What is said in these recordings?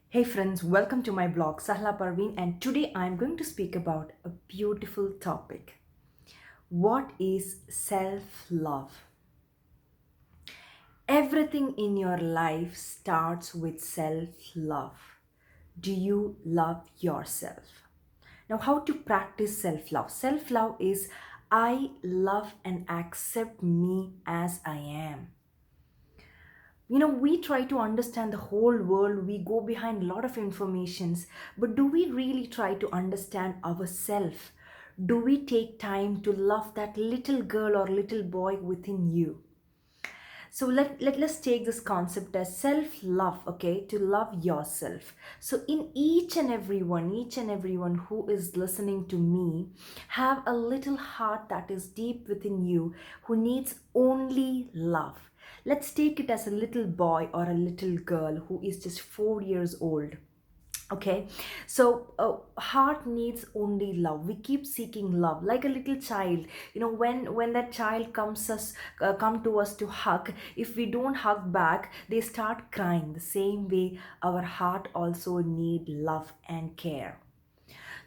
Hey friends, welcome to my blog Sahla Parveen, and today I'm going to speak about a beautiful topic. What is self-love? Everything in your life starts with self-love. Do you love yourself? Now, how to practice self-love? Self-love is I love and accept me as I am. We try to understand the whole world, we go behind a lot of informations, but do we really try to understand ourselves? Do we take time to love that little girl or little boy within you? So let's take this concept as self-love, okay, to love yourself. So in each and everyone who is listening to me have a little heart that is deep within you who needs only love. Let's take it as a little boy or a little girl who is just 4 years old. Okay, so heart needs only love. We keep seeking love like a little child. When that child come to us to hug, if we don't hug back, they start crying. The same way our heart also need love and care.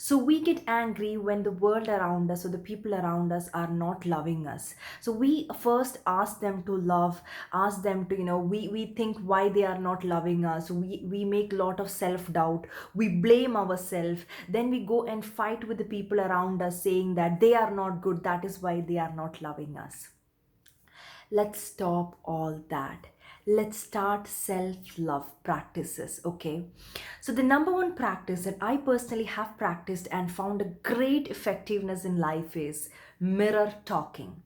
So we get angry when the world around us or the people around us are not loving us. So we first ask them to love, ask them to, we think why they are not loving us. We make a lot of self-doubt. We blame ourselves. Then we go and fight with the people around us saying that they are not good. That is why they are not loving us. Let's stop all that. Let's start self love practices, okay? So, the number one practice that I personally have practiced and found a great effectiveness in life is mirror talking.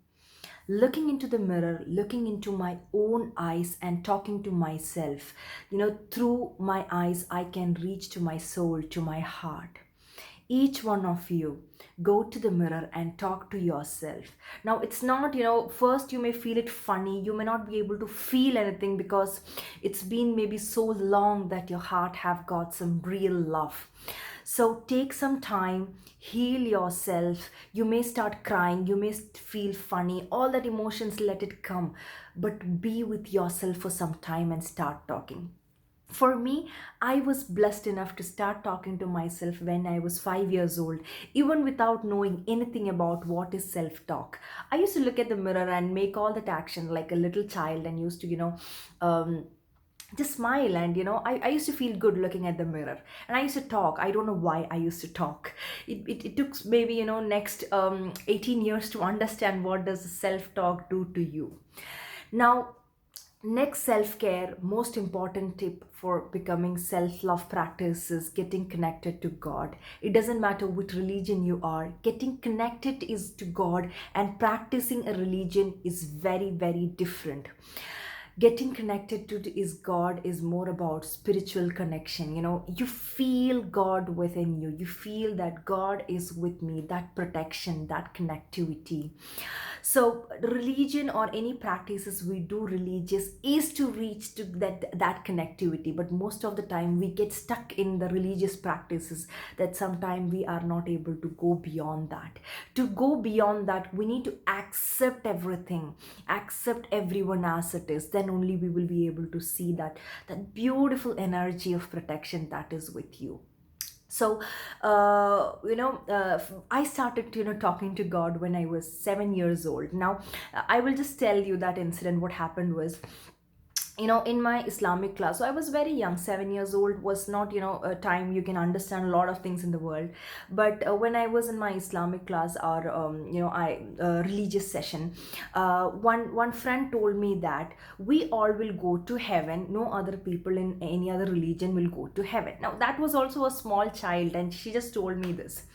Looking into the mirror, looking into my own eyes and talking to myself. Through my eyes, I can reach to my soul, to my heart. Each one of you go to the mirror and talk to yourself. Now it's not, first you may feel it funny, you may not be able to feel anything because it's been maybe so long that your heart have got some real love. So take some time, heal yourself. You may start crying, you may feel funny, all that emotions, let it come, but be with yourself for some time and start talking. For me, I was blessed enough to start talking to myself when I was 5 years old, even without knowing anything about what is self talk. I used to look at the mirror and make all that action like a little child and used to, just smile. And I used to feel good looking at the mirror, and I used to talk. I don't know why I used to talk. It took maybe next 18 years to understand what does self talk do to you. Now, next, self care, most important tip for becoming self love practice is getting connected to God. It doesn't matter which religion you are, getting connected is to God, and practicing a religion is very, very different. Getting connected to is God is more about spiritual connection. You feel God within you, you feel that God is with me, that protection, that connectivity. So religion or any practices we do religious is to reach to that connectivity, but most of the time we get stuck in the religious practices that sometimes we are not able to go beyond that. To go beyond that, we need to accept everything, accept everyone as it is. Then only we will be able to see that beautiful energy of protection that is with you. So I started talking to God when I was 7 years old. Now I will just tell you that incident. What happened was, in my Islamic class, so I was very young. 7 years old was not a time you can understand a lot of things in the world. But when I was in my Islamic class, or I religious session, one friend told me that we all will go to heaven, no other people in any other religion will go to heaven. Now that was also a small child, and she just told me this.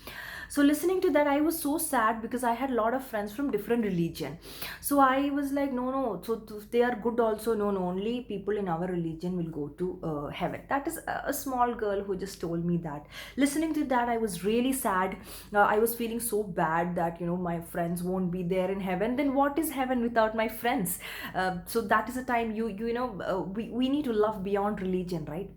So listening to that, I was so sad because I had a lot of friends from different religion. So I was like, no, no, so they are good also. No, no, only people in our religion will go to heaven. That is a small girl who just told me that. Listening to that, I was really sad. I was feeling so bad that my friends won't be there in heaven. Then what is heaven without my friends? So that is a time we need to love beyond religion, right?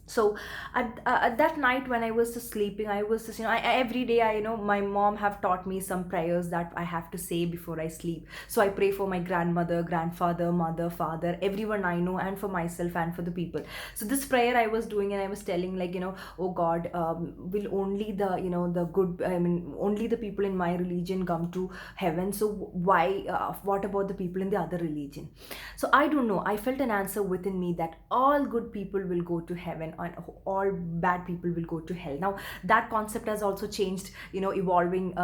So at that night when I was just sleeping, I was just, every day, my mom have taught me some prayers that I have to say before I sleep. So I pray for my grandmother, grandfather, mother, father, everyone I know, and for myself and for the people. So this prayer I was doing, and I was telling, like, oh God, will only the, the good, I mean, only the people in my religion come to heaven. So why, what about the people in the other religion? So I don't know, I felt an answer within me that all good people will go to heaven and all bad people will go to hell. Now that concept has also changed, evolving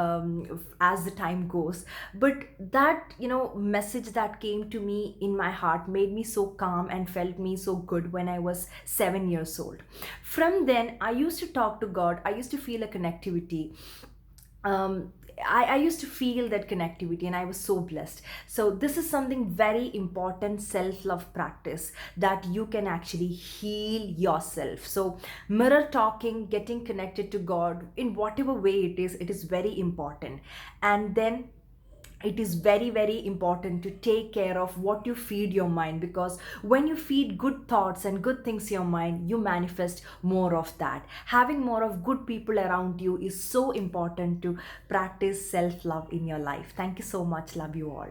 as the time goes. But that, message that came to me in my heart made me so calm and felt me so good when I was 7 years old. From then I used to talk to God, I used to feel a connectivity. I used to feel that connectivity, and I was so blessed. So this is something very important, self-love practice, that you can actually heal yourself. So mirror talking, getting connected to God in whatever way it is very important. And then it is very, very important to take care of what you feed your mind, because when you feed good thoughts and good things to your mind, you manifest more of that. Having more of good people around you is so important to practice self love in your life. Thank you so much. Love you all.